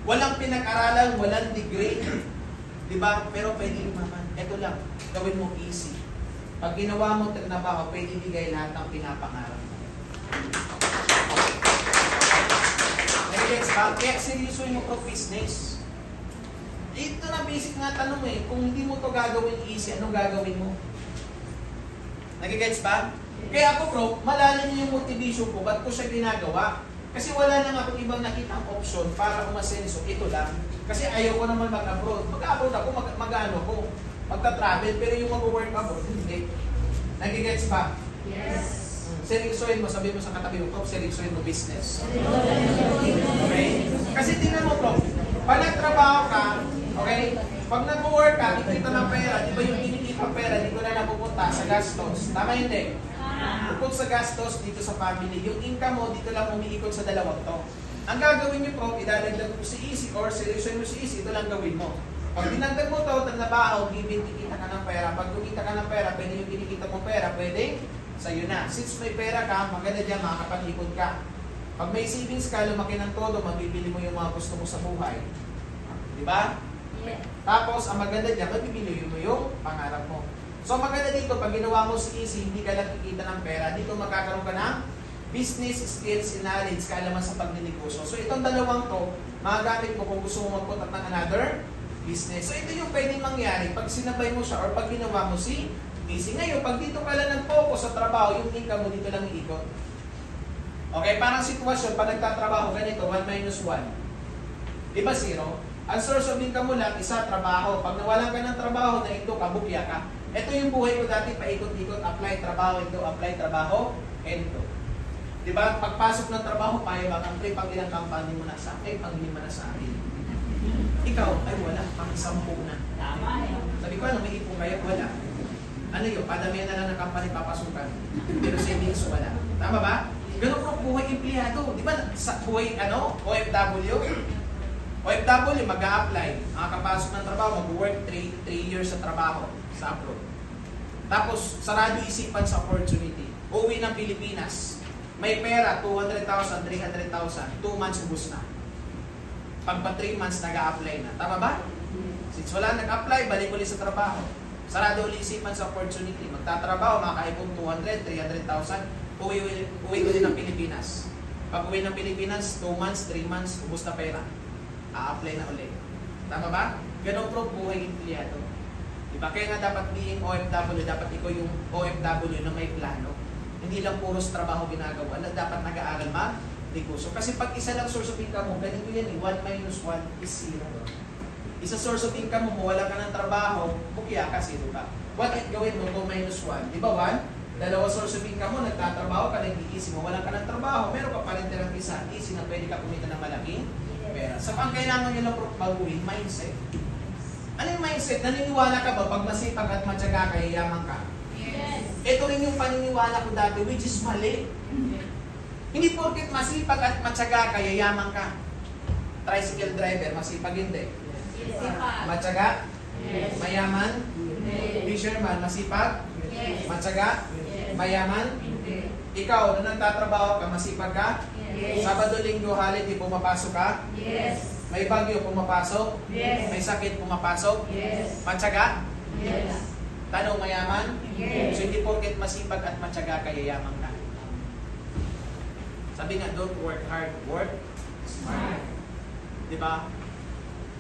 Walang pinag-aralan, walang degree, di ba? Pero pwede yumaman. Ito lang, gawin mo easy. Pag ginawa mo trabaho, pwede bigay lahat ng pinapangarap. Nag-gets ba? Kaya seryosoin mo pro business. Ito na basic nga tanong eh, kung hindi mo to gagawin easy, anong gagawin mo? Nag-gets ba? Kaya ako bro, malalim niyo yung motivation ko, ba't ko siya ginagawa? Kasi wala nang akong ibang nakitang option para umasenso. Ito lang. Kasi ayaw ko naman mag-abroad. Mag-abroad ako, mag-ano ko. Magta-travel, pero yung mag-work abroad, hindi. Nag-gets ba? Yes. Seryosohin mo, sabihin mo sa katabi mo, Prof, seryosohin mo business. Okay? Kasi tingnan mo, Prof, pag nagtrabaho ka, okay, pag nag-work ka, kikita ng pera, di ba yung kinikita pera, di ko na napupunta sa gastos. Tama hindi? Bukod sa gastos, dito sa family, yung income mo, dito lang umiikot sa dalawang to. Ang gagawin nyo, Prof, idadagdag mo si Easy or seryosohin mo si Easy, ito lang gawin mo. Pag dinagdag mo to, trabaho, kikita ka ng pera. Pag kumita ka ng pera, pwede yung kinikita mo pera, pwede sa'yo na. Since may pera ka, maganda dyan, makakapag-ipon ka. Pag may savings ka, lumaki ng todo, mabibili mo yung mga gusto mo sa buhay. Di ba? Yes. Tapos, ang maganda dyan, mabibili mo yung pangarap mo. So, maganda dito, pag ginawa mo si easy, hindi ka lang kikita ng pera, dito magkakaroon ka ng business skills and knowledge, kaalaman sa pagninegosyo. So, itong dalawang to, magagamit mo kung gusto mo mag-put up ng another business. So, ito yung pwedeng mangyari pag sinabay mo siya or pag ginawa mo si easy. Ngayon, pag dito ka lang nag-focus sa trabaho, yung income mo dito lang iikot. Okay, parang sitwasyon, pag nagtatrabaho, ganito, 1 minus 1. Di ba 0? Ang source of income mo lang, isa, trabaho. Pag nawalan ka ng trabaho, na ito, kabukya ka. Ito yung buhay ko dati, paikot-ikot, apply, trabaho, ito, apply, trabaho, ito. Di ba? Pagpasok ng trabaho, pang ilang company mo na sa akin, pang 5 na sa akin. Ikaw, ay wala, pang 10 na. Tama yun. Sabi ko, ano, may ipong kaya? Wala. Ano yun? Padamihan na lang ng company papasukan. Pero savings, wala. Tama ba? Ganun po buhay empleyado. Di ba? Sa buhay, OFW? OFW, mag-a-apply. Makakapasok ng trabaho, mag-work 3 years sa trabaho sa abroad. Tapos, sarado isipan sa opportunity. Uwi ng Pilipinas. May pera, 200,000, 300,000. 2 months, ubus na. Pag pa 3 months, nag-a-apply na. Tama ba? Since wala nag-apply, balik ulit sa trabaho. Sarado ulit isipan sa opportunity. Magtatrabaho, makakaipong 200, 300,000. Uwi ulit ng Pilipinas. Pag uwi ng Pilipinas, 2 months, 3 months, ubus na pera. A-apply na ulit. Tama ba? Ganun po buhay empleyado. Diba? Kaya nga dapat being OFW, dapat ikaw yung OFW na may plano. Hindi lang puros trabaho ginagawa. Dapat nag-aaral negosyo. Kasi pag isa lang source of income mo, ganito yan eh, 1 minus 1 is 0. Isa source of income mo, wala ka ng trabaho, bukya ka, 0 ka. What if gawin mo 2 minus 1? Di ba 1? Dalawa source of income mo, nagtatrabaho ka, nag-i-easy mo, wala ka ng trabaho, meron ka pa rin tirang isa, easy na pwede ka kumita ng malaking pera. So, ang kailangan nyo lang baguhin, mindset. Ano yung mindset? Naniniwala ka ba pag masipag at matyaga ka, yayaman ka? Yes. Ito rin yung paniniwala ko dati, which is mali. Hindi porket masipag at matyaga ka, yayaman ka. Tricycle driver, masipag hindi. Sipag. Matyaga, Yes. mayaman, Hindi. fisherman, masipag, Yes. matyaga, Yes. mayaman. Hindi. Ikaw, na nagtatrabaho ka, masipag ka. Yes. Sabado, linggo, holiday, pumapasok ka. Yes. May bagyo, pumapasok. Yes. May sakit, pumapasok. Yes. Matyaga. Yes. Tanong, mayaman. Yes. So, hindi porket masipag at matyaga ka, yayaman ka. Sabi nga, don't work hard, work smart. Diba?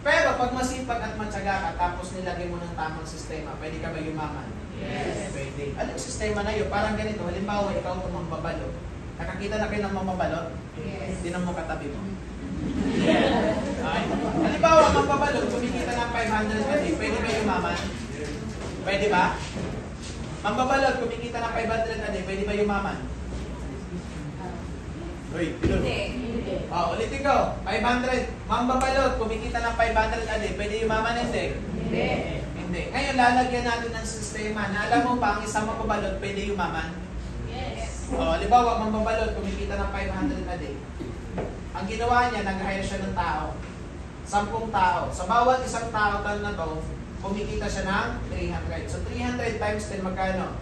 Pero pag masipag at matyaga ka, tapos nilagay mo ng tamang sistema, pwede ka ba yumaman? Yes. Pwede. Anong sistema na yun? Parang ganito, halimbawa, ikaw itong mambabalot. Nakakita na kayo ng mamabalot? Yes. Tinan mo katabi mo. Ay. Halimbawa, mambabalot, kumikita ng 500 a day, pwede ba yumaman? Pwede ba? Mambabalot, kumikita ng 500 a day, pwede ba yumaman? Uy, pilot. Hindi. Ulitin ko. 500. Mambabalot, kumikita ng 500 a day, pwede yumaman? Hindi. Hindi. Hindi. Ngayon, lalagyan natin ng sistema na alam mo ba, ang isang mambabalot, pwede yumaman? Yes. Halimbawa, mambabalot, kumikita ng 500 a day. Ang ginawa niya, nag-hire siya ng tao. 10 tao. Sa bawat isang tao na to, kumikita siya ng 300. So, 300 times 10, magkano?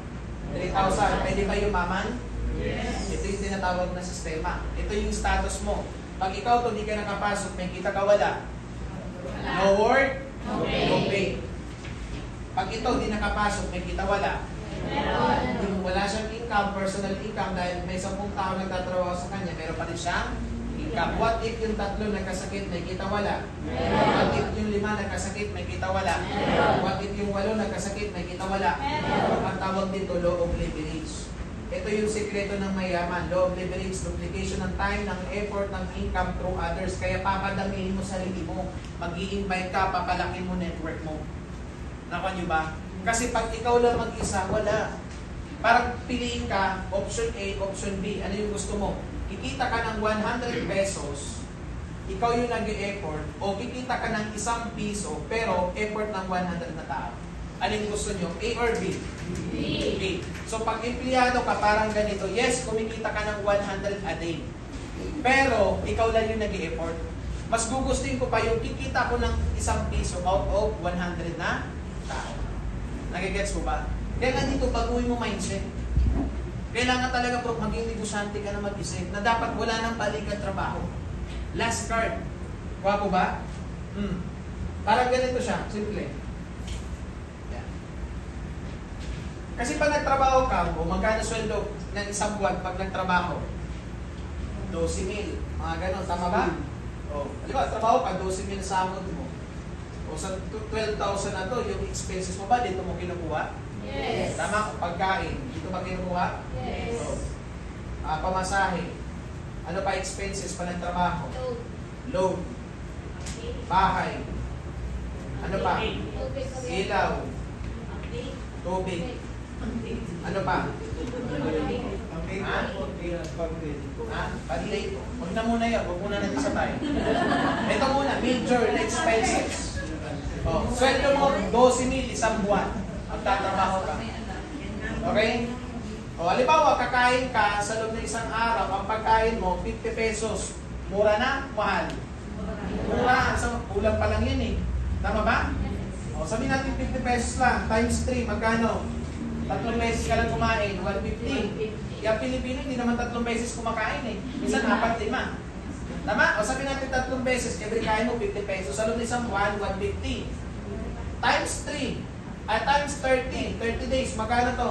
3,000. Pwede ba yumaman? Yes. Ito yung tinatawag na sistema. Ito yung status mo. Pag ikaw to, hindi ka nakapasok, may kita ka wala. No work, No no pay. pay. Pag ito, hindi nakapasok, may kita wala. Meron. Kung wala siyang income, personal income, dahil may 10 tao nagtatrabaho sa kanya, meron pa rin siyang income. What if yung 3 nagkasakit, may kita wala? Meron. What if yung 5 nagkasakit, may kita wala? Meron. What if yung 8 nagkasakit, may kita wala? Meron. Ang tawag dito, law of leverage. Ito yung sekreto ng mayaman. Law of leverage, duplication ng time, ng effort, ng income through others. Kaya papadamihin mo sarili mo. Mag-i-invite ka, papalakin mo network mo. Nakuha nyo ba? Kasi pag ikaw lang mag-isa, wala. Parang piliin ka, option A, option B. Ano yung gusto mo? Kikita ka ng 100 pesos, ikaw yung nag-e-effort, o kikita ka ng 1 piso, pero effort ng 100 na tao. Ano yung gusto nyo? A or B? B. B. So pag empleyado ka, parang ganito, yes, kumikita ka ng 100 a day. Pero, ikaw lang yung nag-e-effort. Mas gugustuhin ko pa yung kikita ko ng 1 piso out of 100 na tao. Nagigets mo ba? Kaya nga dito, baguhin mo mindset. Kailangan talaga bro, maging negosyante ka na mag-isip na dapat wala nang balikan trabaho. Last card. Kuha po ba? Parang ganito siya, simple. Yan. Kasi pag nagtrabaho ka, o magkano sweldo ng isang buwan pag nagtrabaho? 12,000. Mga ganon, tama ba? O, di ba, trabaho ka, 12,000 sahod mo. O sa 12,000 na to, yung expenses mo ba, dito mo kinukuha? Yes. Tama, pagkain, dito ba kinukuha? Yes. O, pamasahe. Ano pa expenses pa ng trabaho? Loan. Bahay. Ano pa? Ilaw. Tubig. Ano pa? Ha? Ha? Pag-date. Huwag na muna yan. Huwag muna natin sabay. Ito muna, major na expenses. Oh, sweldo mo, 12,000 isang buwan. Magtatrabaho ka. Okay? O, halimbawa, kakain ka sa loob ng isang araw, ang pagkain mo, 50 pesos. Mura na? Mahal? Mura. Kulang pa lang yun eh. Tama ba? O, sabihin natin 50 pesos lang, times 3, magkano? 3 beses ka lang kumain, 150. Kaya Pilipino, hindi naman 3 beses kumakain eh. Minsan 4-5. Tama? O sabihin natin 3 beses, every kain mo 50 pesos. Sa loob ng isang buwan, 150. Times 3. At times 30. 30 days, magkano to?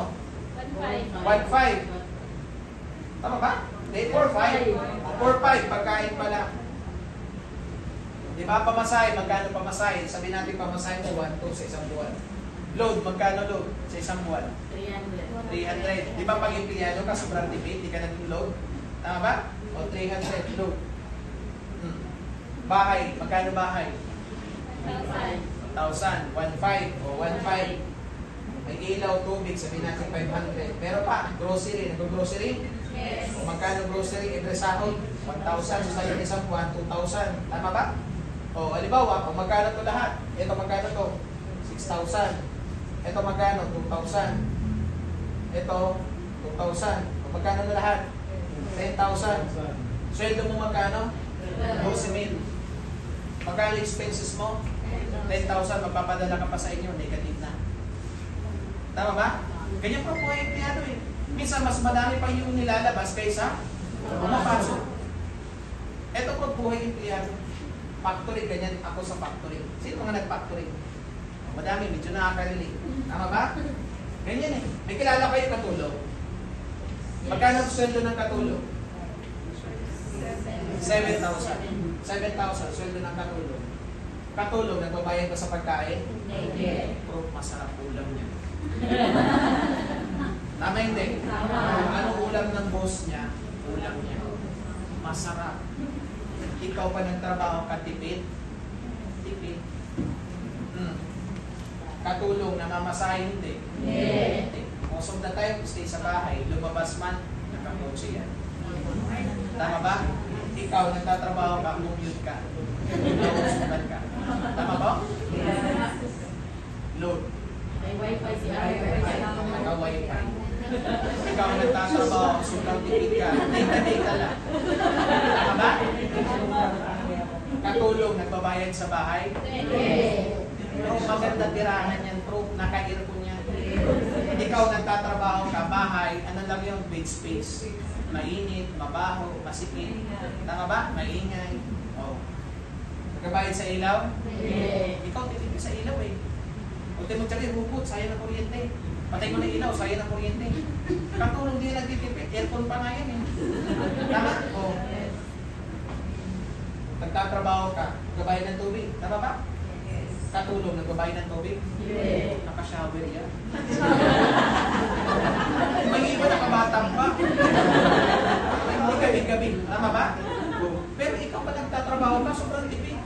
1.5. Tama ba? Hindi, 4.5. 4.5, pagkain pala. Di ba, pamasahe, magkano pamasahe? Sabihin natin pamasahe mo 1.2 sa isang buwan. Load, magkano load sa isang buwan? 300. Di ba pag empleyado ka, sobrang tipid, di ka naging load? Tama ba? O 300 load. Bahay, magkano bahay? 1,000. 1,500 o 1,500. May ilaw, tubig, sabihin natin 500. Pero pa, grocery, nag-grocery? Yes. O magkano grocery, every sahod? 1,000. So sa isang buwan, 2,000. Tama ba? O, halimbawa, kung magkano to lahat? Ito magkano to? 6,000. Ito magkano? 2,000. Ito, 2,000. O magkano na lahat? 10,000. Sweldo mo magkano? 12,000. Magkano expenses mo? 10,000. Magpapadala ka pa sa inyo, negative na. Tama ba? Ganyan pa po ang empleyado eh. Minsan mas madami pa yung nilalabas kaysa pumapasok. Ito po buhay empleyado. Factory, ganyan ako sa factory. Sino mga nag-factory? Madami, medyo nakaka-relate. Tama ba? Ganyan eh. May kilala kayo katulong. Magkano ang sweldo ng katulong? 7,000. 7,000, sweldo ng katulong. Katulong, nagbabayad ba sa pagkain? Hindi. Pero masarap ulam niya. Tama hindi? Tama. Anong ulam ng boss niya? Ulam niya. Masarap. Ikaw pa nagtrabaho ka, tipid? Tipid. Katulong, namamasahe hindi? Hindi. Most of the time, stay sa bahay. Lumabas man, nakakotse yan. Tama ba? Ikaw, nagtatrabaho ka, commute ka. Nausukan ka. Tama ba? Load. May wifi si Naka-wifi. Ikaw nagtatrabaho, sobrang tipid ka. Data lang. Tama ba? Katulong, nagbabayad sa bahay. Pero maganda tirahan yan, bro. Naka-earphone yan. Ikaw nagtatrabaho ka, bahay, ano lang yung bed space. Mainit, mabaho, masikip. Tama ba? Maingay. Oh. Nagbabayad sa ilaw? Ikaw tipid sa ilaw eh. Ulti mo tsaka hubot, sayang ng kuryente. Patay mo na ilaw, sayang ng kuryente. Katulong din nagtitipid, aircon pa nga yan eh. Tama? Oh. Nagtatrabaho ka, nagbabayad ng tubig. Tama ba? Katulong, nagbabayad ng tubig? Naka-shower yan. May iba nakabatang pa. Hindi gabi-gabi. Tama ba? Pero ikaw pa nagtatrabaho ka, sobrang tipid.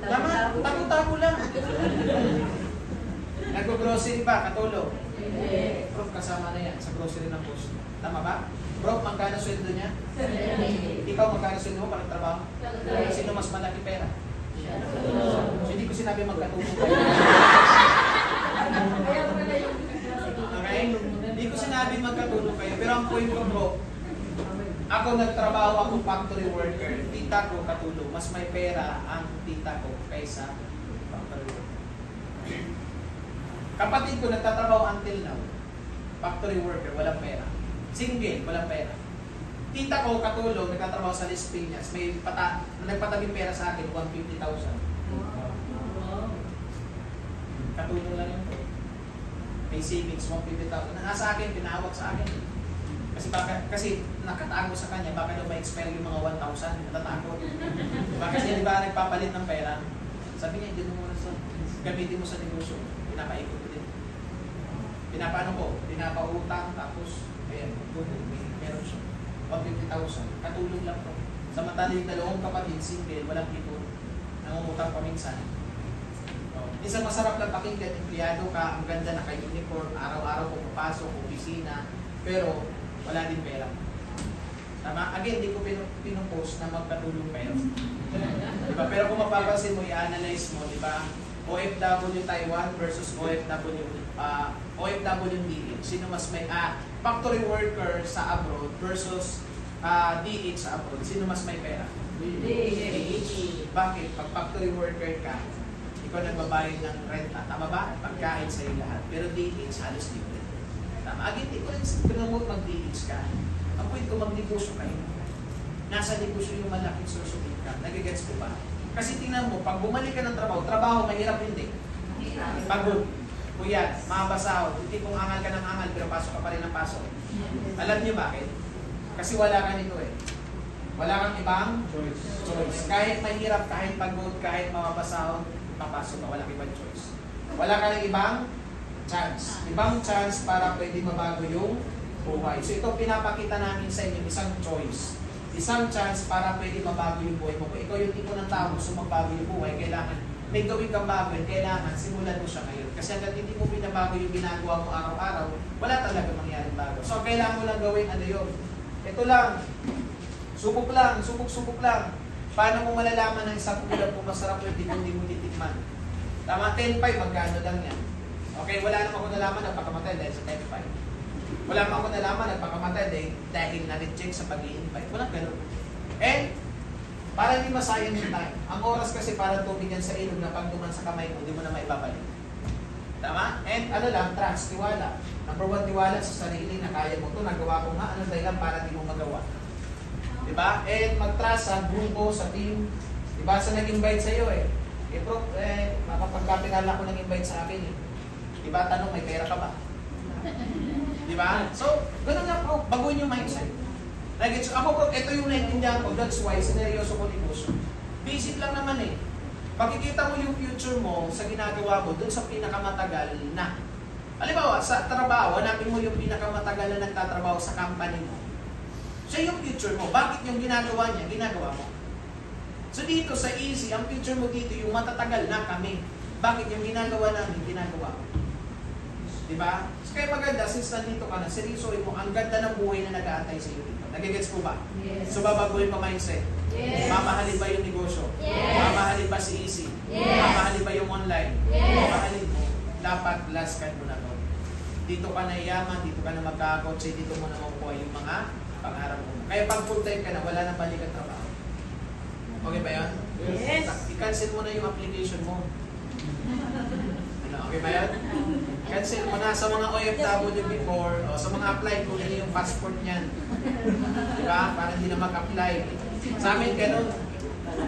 Tama? Tago-tago lang. Nag-grocery ba? Katulong? Prof, kasama na yan sa grocery ng boss. Tama ba? Prof, magkano sweldo niya? Ikaw, magkano sweldo mo para trabaho? Sino mas malaki pera? So, hindi ko sinabi magkatulong kayo. Okay? Hindi ko sinabi magkatulong kayo. Pero ang point ko, bro, ako nagtrabaho, ako factory worker. Tita ko katulong. Mas may pera ang tita ko kaysa factory worker. Kapatid ko nagtatrabaho until now. Factory worker, walang pera. Single, walang pera. Tita ko, katulong, nagtatrabaho sa Las Piñas, may nagpatabing pera sa akin, 150,000. Katulong lang yun. May savings, 150,000. Nasa akin, pinahawak sa akin. Kasi nakatago sa kanya, baka daw ma-expel yung mga 1,000, natatakot. Diba? Kasi diba nagpapalit ng pera, sabi niya, hindi mo muna sa gamitin mo sa negosyo, pinapaikot ko din. Pinapautang, tapos, ayan, meron siya. 150,000, katulong lang po. Samantala yung dalawang kapatid, single, walang ipon, nangungutang paminsan. Isang masarap lang pakinggan, empleyado ka, ang ganda na kay-uniform, araw-araw pumapasok, opisina, pero wala din pera. Tama? Again, hindi ko pinupost na magpatulong kayo. Diba? Pero kung mapapansin mo, i-analyze mo, diba? OFW Taiwan versus OFW DH. Sino mas may factory worker sa abroad versus DH sa abroad? Sino mas may pera? DH. Bakit? Pag factory worker ka, ikaw nagbabayad ng renta. Tama ba? Pagkain sa'yo lahat. Pero DH, halos libre. Tama? Again, hindi ko rin pinamot mag-DH ka. Ang point ko, mag-negosyo kayo. Nasa negosyo yung malaking source of income. Nagigets ko ba? Kasi tingnan mo, pag bumalik ka ng trabaho, mahirap hindi. Pagod. Kuya, mabasahod. Hindi kung angal ka ng angal, pero pasok ka pa rin ng pasok. Alam niyo bakit? Kasi wala ka nito eh. Wala kang ibang choice. Kahit mahirap, kahit pagod, kahit mabasahod, papasok ka, walang ibang choice. Wala ka ng ibang chance. Ibang chance para pwede mabago yung buhay. So ito pinapakita namin sa inyo, isang choice. Isang chance para pwede mabago yung buhay mo. Kung ikaw yung tipo ng tao, gusto magbago yung buhay, kailangan may gawin kang bago, kailangan simulan mo siya ngayon. Kasi hanggang hindi mo binabago yung ginagawa mo araw-araw, wala talaga mangyaring bago. So kailangan mo lang gawin ano yun. Ito lang, subok lang, subok lang. Paano mo malalaman ng isang ulam kung masarap o hindi mo titikman? Tama, 10.5, magkano lang yan? Okay, wala naman ako nalaman nagpakamatay dahil sa 10.5. Wala naman ako nalaman nagpakamatay dahil na-reject sa pag-i-invite. Walang ganun. And, para hindi masayang yung time. Ang oras kasi para tubig yan sa ilog na pag duman sa kamay mo, hindi mo na maibabalik. Tama? And ano lang, trust, tiwala. Number 1, tiwala sa sarili na kaya mo ito. Nagawa ko nga, ano dahilan para di mo magawa. Diba? And mag-trust sa grupo, sa team. Diba? Sa nag-invite sa'yo eh. Makapagkapinala ko nag-invite sa akin eh. Diba? Tanong, may pera ka ba? Diba? So, ganun lang po. Baguhin yung mindset. So, ako po, ito yung naintindihan ko. That's why, sineryoso ko negosyo. Basic lang naman eh. Pagkikita mo yung future mo sa ginagawa mo, dun sa pinakamatagal na. Halimbawa, sa trabaho, hanapin mo yung pinakamatagal na nagtatrabaho sa company mo. Siya yung future mo. Bakit yung ginagawa niya, ginagawa mo? So dito sa Easy, ang future mo dito, yung matatagal na kami. Bakit yung ginagawa namin, ginagawa mo? Diba? So kaya maganda, since nandito ka na, seryosoin mo, ang ganda ng buhay na nag-aantay sa iyo dito. Nagigets ko ba? Yes. So babaguhin pa mindset. Yes. Mamahalin ba yung negosyo? Yes. Mamahalin ba si Easy? Yes. Mamahalin ba yung online? Yes. Mamahalin mo. Dapat last card mo na to. Dito ka na yaman, dito ka na magkakotse, dito mo na makukuha yung mga pangarap mo. Kaya pag full time ka na, wala nang balik ang trabaho. Okay ba yan? Yes. I-cancel mo na yung application mo. Ano, okay ba yan? Cancel mo na sa mga OFW before, o sa mga apply, kunin niyo yung passport niyan. Diba? Para hindi na mag-apply. Sa amin, ganun.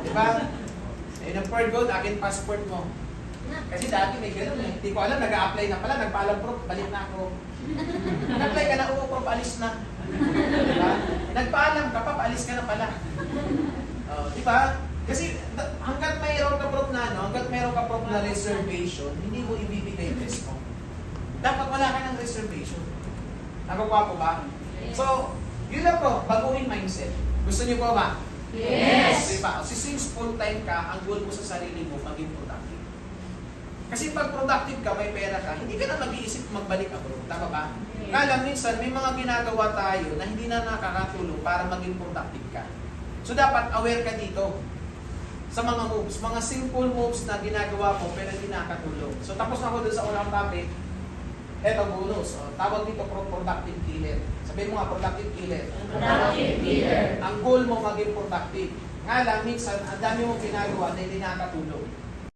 Diba? Eh, na-for good, akin passport mo. Kasi dati may ganun eh. Hindi ko alam, nag-a-apply na pala, nagpaalam prof, balik na ako. Nag-apply ka na, prof, alis na. Diba? Nagpaalam ka pa, paalis ka na pala. Diba? Kasi hanggat mayroon ka prof na, hanggat mayroon ka prof na reservation, hindi mo ibibigay best mo. Dapat wala ka ng reservation. Nagagawa ko ba? So, yun lang po, baguhin mindset. Gusto niyo po ba? Yes! Diba? Kasi since full-time ka, ang goal mo sa sarili mo, maging productive. Kasi pag productive ka, may pera ka, hindi ka na mag-iisip magbalik abroad. Tama ba? Kaya minsan, may mga ginagawa tayo na hindi na nakakatulong para maging productive ka. So, dapat aware ka dito sa mga moves. Mga simple moves na ginagawa mo, pero hindi nakakatulong. So, tapos na ako dun sa unang topic. Eto, bonus. Tawag dito productive killer. Sabihin mo nga, productive killer. Productive killer. Ang goal mo maging productive. Nga lang, minsan, ang dami mong ginagawa na hindi nakakatulong.